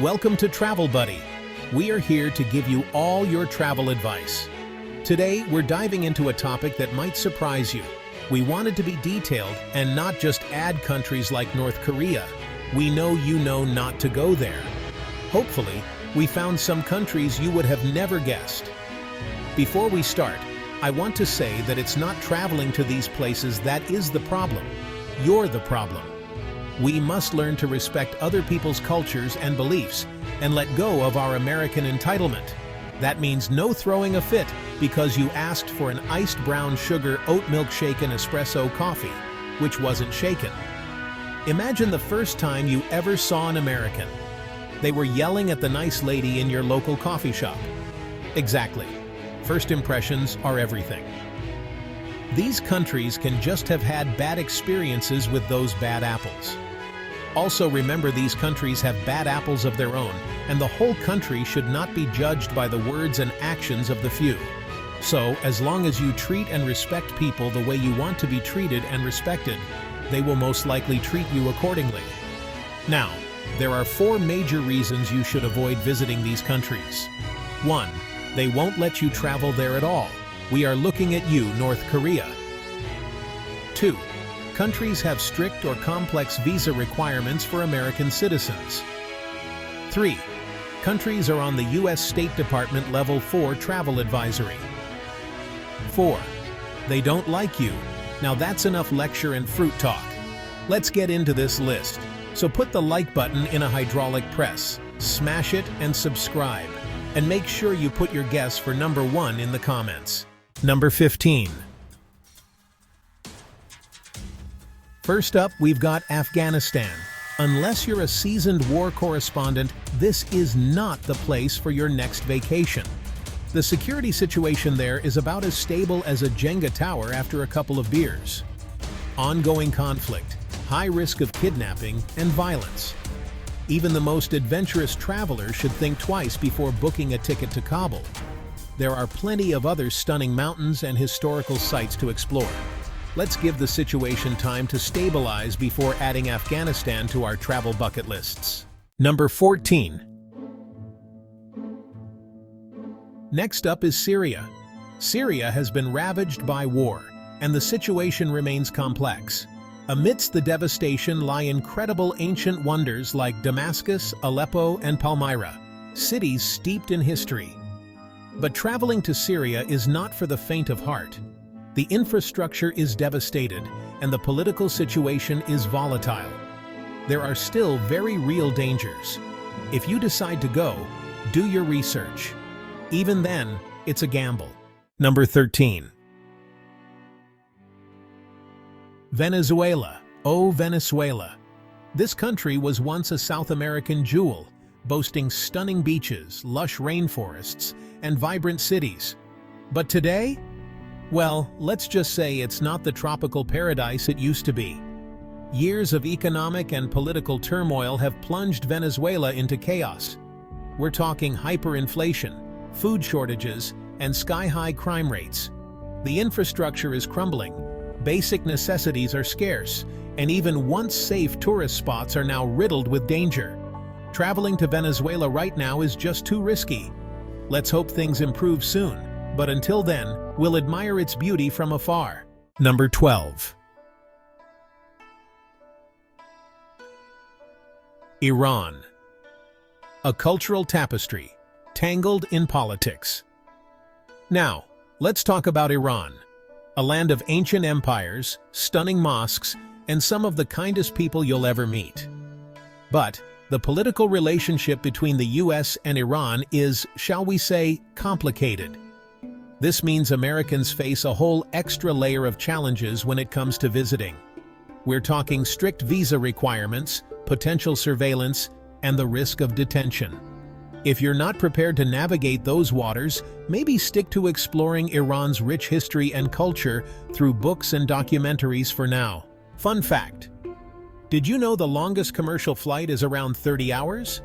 Welcome to Travel Buddy. We are here to give you all your travel advice. Today, we're diving into a topic that might surprise you. We wanted to be detailed and not just add countries like North Korea. We know you know not to go there. Hopefully, we found some countries you would have never guessed. Before we start, I want to say that it's not traveling to these places that is the problem. You're the problem. We must learn to respect other people's cultures and beliefs and let go of our American entitlement. That means no throwing a fit because you asked for an iced brown sugar oat milk shaken espresso coffee, which wasn't shaken. Imagine the first time you ever saw an American. They were yelling at the nice lady in your local coffee shop. Exactly. First impressions are everything. These countries can just have had bad experiences with those bad apples. Also remember, these countries have bad apples of their own, and the whole country should not be judged by the words and actions of the few. So, as long as you treat and respect people the way you want to be treated and respected, they will most likely treat you accordingly. Now, there are 4 major reasons you should avoid visiting these countries. 1. They won't let you travel there at all. We are looking at you, North Korea. 2. Countries have strict or complex visa requirements for American citizens. 3. Countries are on the U.S. State Department Level 4 travel advisory. 4. They don't like you. Now that's enough lecture and fruit talk. Let's get into this list. So put the like button in a hydraulic press, smash it and subscribe. And make sure you put your guess for number 1 in the comments. Number 15. First up, we've got Afghanistan. Unless you're a seasoned war correspondent, this is not the place for your next vacation. The security situation there is about as stable as a Jenga tower after a couple of beers. Ongoing conflict, high risk of kidnapping, and violence. Even the most adventurous traveler should think twice before booking a ticket to Kabul. There are plenty of other stunning mountains and historical sites to explore. Let's give the situation time to stabilize before adding Afghanistan to our travel bucket lists. Number 14. Next up is Syria. Syria has been ravaged by war, and the situation remains complex. Amidst the devastation lie incredible ancient wonders like Damascus, Aleppo, and Palmyra, cities steeped in history. But traveling to Syria is not for the faint of heart. The infrastructure is devastated, and the political situation is volatile. There are still very real dangers. If you decide to go, do your research. Even then, it's a gamble. Number 13. Venezuela. Oh, Venezuela. This country was once a South American jewel, boasting stunning beaches, lush rainforests, and vibrant cities. But today? Well, let's just say it's not the tropical paradise it used to be. Years of economic and political turmoil have plunged Venezuela into chaos. We're talking hyperinflation, food shortages, and sky-high crime rates. The infrastructure is crumbling, basic necessities are scarce, and even once safe tourist spots are now riddled with danger. Traveling to Venezuela right now is just too risky. Let's hope things improve soon, but until then, we'll admire its beauty from afar. Number 12. Iran. A cultural tapestry, tangled in politics. Now, let's talk about Iran, a land of ancient empires, stunning mosques, and some of the kindest people you'll ever meet. But the political relationship between the US and Iran is, shall we say, complicated. This means Americans face a whole extra layer of challenges when it comes to visiting. We're talking strict visa requirements, potential surveillance, and the risk of detention. If you're not prepared to navigate those waters, maybe stick to exploring Iran's rich history and culture through books and documentaries for now. Fun fact: did you know the longest commercial flight is around 30 hours?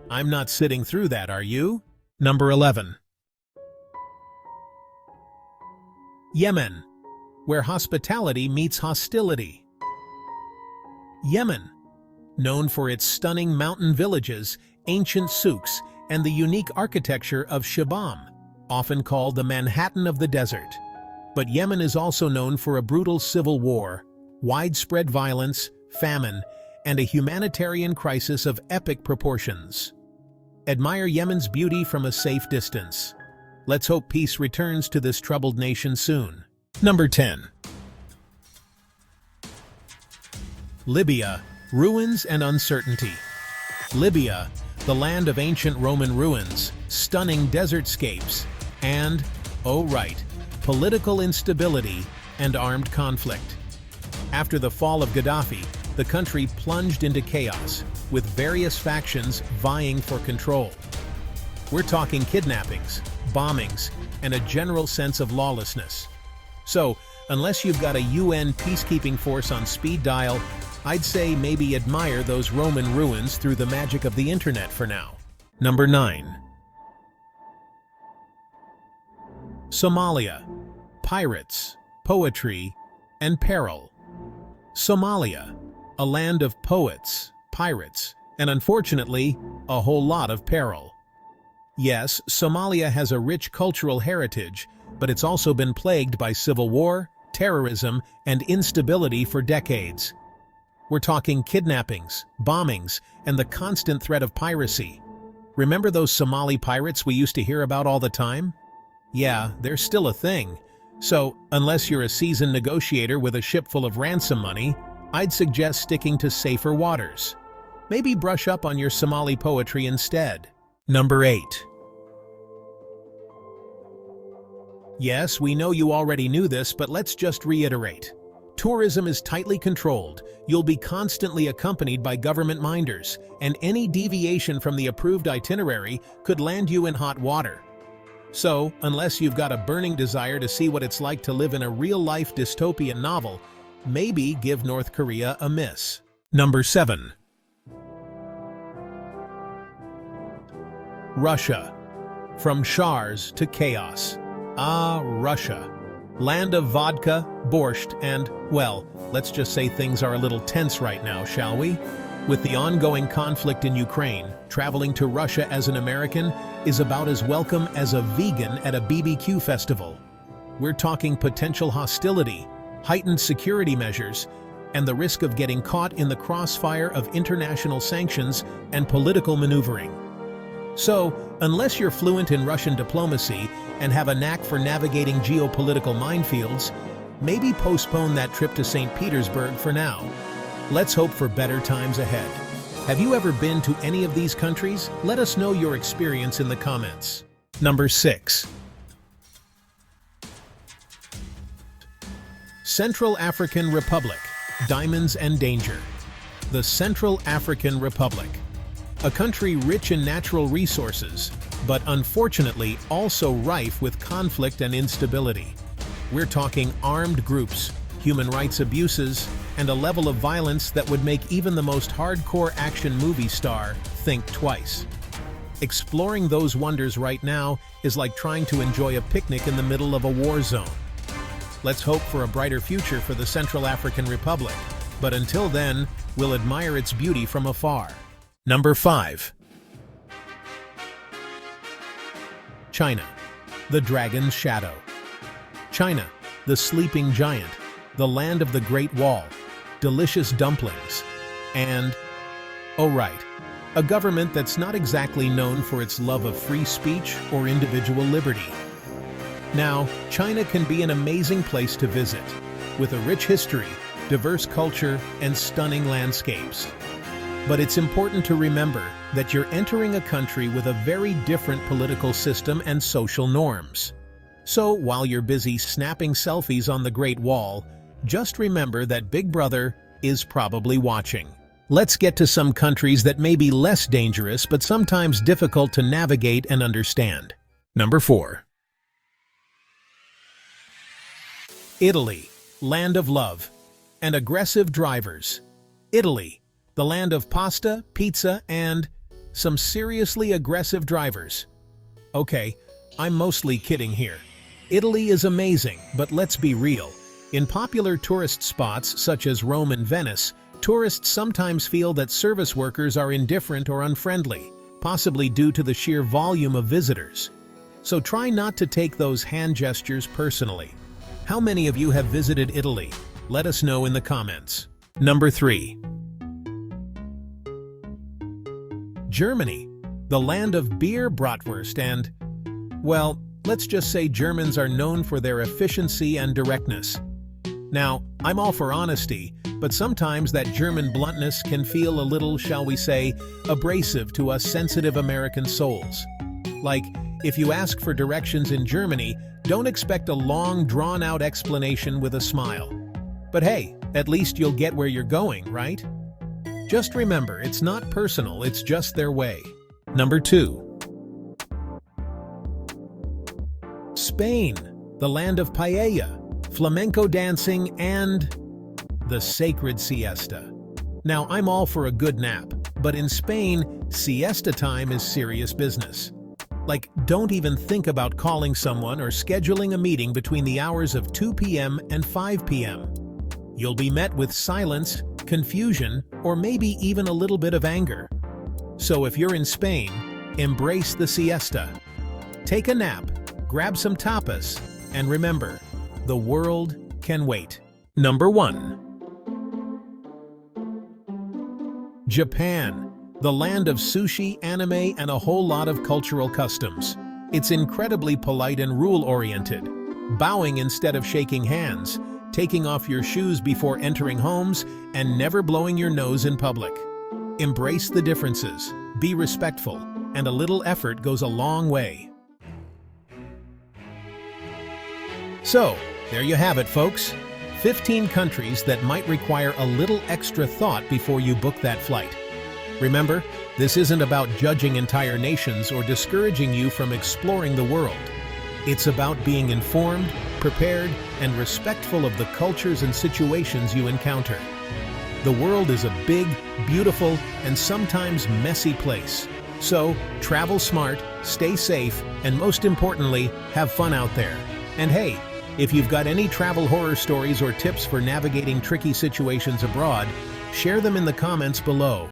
I'm not sitting through that, are you? Number 11. Yemen, where hospitality meets hostility. Yemen. known for its stunning mountain villages, ancient souks, and the unique architecture of Shibam, often called the Manhattan of the desert. But Yemen is also known for a brutal civil war, widespread violence, famine, and a humanitarian crisis of epic proportions. Admire Yemen's beauty from a safe distance. Let's hope peace returns to this troubled nation soon. Number 10. Libya, ruins and uncertainty. Libya, the land of ancient Roman ruins, stunning desertscapes, and, oh right, political instability and armed conflict. After the fall of Gaddafi, the country plunged into chaos, with various factions vying for control. We're talking kidnappings, bombings, and a general sense of lawlessness. So, unless you've got a UN peacekeeping force on speed dial, I'd say maybe admire those Roman ruins through the magic of the internet for now. Number 9. Somalia. Pirates, poetry, and peril. Somalia, a land of poets, pirates, and unfortunately, a whole lot of peril. Yes, Somalia has a rich cultural heritage, but it's also been plagued by civil war, terrorism, and instability for decades. We're talking kidnappings, bombings, and the constant threat of piracy. Remember those Somali pirates we used to hear about all the time? Yeah, they're still a thing. So, unless you're a seasoned negotiator with a ship full of ransom money, I'd suggest sticking to safer waters. Maybe brush up on your Somali poetry instead. Number 8. Yes, we know you already knew this, but let's just reiterate. Tourism is tightly controlled, you'll be constantly accompanied by government minders, and any deviation from the approved itinerary could land you in hot water. So, unless you've got a burning desire to see what it's like to live in a real-life dystopian novel, maybe give North Korea a miss. Number 7. Russia. From Shars to chaos. Ah, Russia. Land of vodka, borscht, and, well, let's just say things are a little tense right now, shall we? With the ongoing conflict in Ukraine, traveling to Russia as an American is about as welcome as a vegan at a BBQ festival. We're talking potential hostility, heightened security measures, and the risk of getting caught in the crossfire of international sanctions and political maneuvering. So, unless you're fluent in Russian diplomacy and have a knack for navigating geopolitical minefields, maybe postpone that trip to St. Petersburg for now. Let's hope for better times ahead. Have you ever been to any of these countries? Let us know your experience in the comments. Number 6. Central African Republic. Diamonds and danger. The Central African Republic. A country rich in natural resources, but unfortunately also rife with conflict and instability. We're talking armed groups, human rights abuses, and a level of violence that would make even the most hardcore action movie star think twice. Exploring those wonders right now is like trying to enjoy a picnic in the middle of a war zone. Let's hope for a brighter future for the Central African Republic, but until then, we'll admire its beauty from afar. Number 5. China. The Dragon's Shadow. China, the sleeping giant, the land of the Great Wall, delicious dumplings, and, oh right, a government that's not exactly known for its love of free speech or individual liberty. Now, China can be an amazing place to visit, with a rich history, diverse culture, and stunning landscapes. But it's important to remember that you're entering a country with a very different political system and social norms. So, while you're busy snapping selfies on the Great Wall, just remember that Big Brother is probably watching. Let's get to some countries that may be less dangerous but sometimes difficult to navigate and understand. Number 4. Italy, land of love and aggressive drivers. Italy, the land of pasta, pizza, and some seriously aggressive drivers. Okay, I'm mostly kidding here. Italy is amazing, but let's be real. In popular tourist spots such as Rome and Venice, Tourists sometimes feel that service workers are indifferent or unfriendly, possibly due to the sheer volume of visitors. So try not to take those hand gestures personally. How many of you have visited Italy? Let us know in the comments. Number 3. Germany, the land of beer, bratwurst, and, well, let's just say Germans are known for their efficiency and directness. Now, I'm all for honesty, but sometimes that German bluntness can feel a little, shall we say, abrasive to us sensitive American souls. Like, if you ask for directions in Germany, don't expect a long, drawn-out explanation with a smile. But hey, at least you'll get where you're going, right? Just remember, it's not personal, it's just their way. Number 2. Spain, the land of paella, flamenco dancing, and the sacred siesta. Now, I'm all for a good nap, but in Spain, siesta time is serious business. Like, don't even think about calling someone or scheduling a meeting between the hours of 2 p.m. and 5 p.m. You'll be met with silence, confusion, or maybe even a little bit of anger. So if you're in Spain, embrace the siesta. Take a nap, grab some tapas, and remember, the world can wait. Number 1. Japan, the land of sushi, anime, and a whole lot of cultural customs. It's incredibly polite and rule-oriented, bowing instead of shaking hands, taking off your shoes before entering homes, and never blowing your nose in public. Embrace the differences, be respectful, and a little effort goes a long way. So, there you have it, folks. 15 countries that might require a little extra thought before you book that flight. Remember, this isn't about judging entire nations or discouraging you from exploring the world. It's about being informed, prepared, and respectful of the cultures and situations you encounter. The world is a big, beautiful, and sometimes messy place. So, travel smart, stay safe, and most importantly, have fun out there. And hey, if you've got any travel horror stories or tips for navigating tricky situations abroad, share them in the comments below.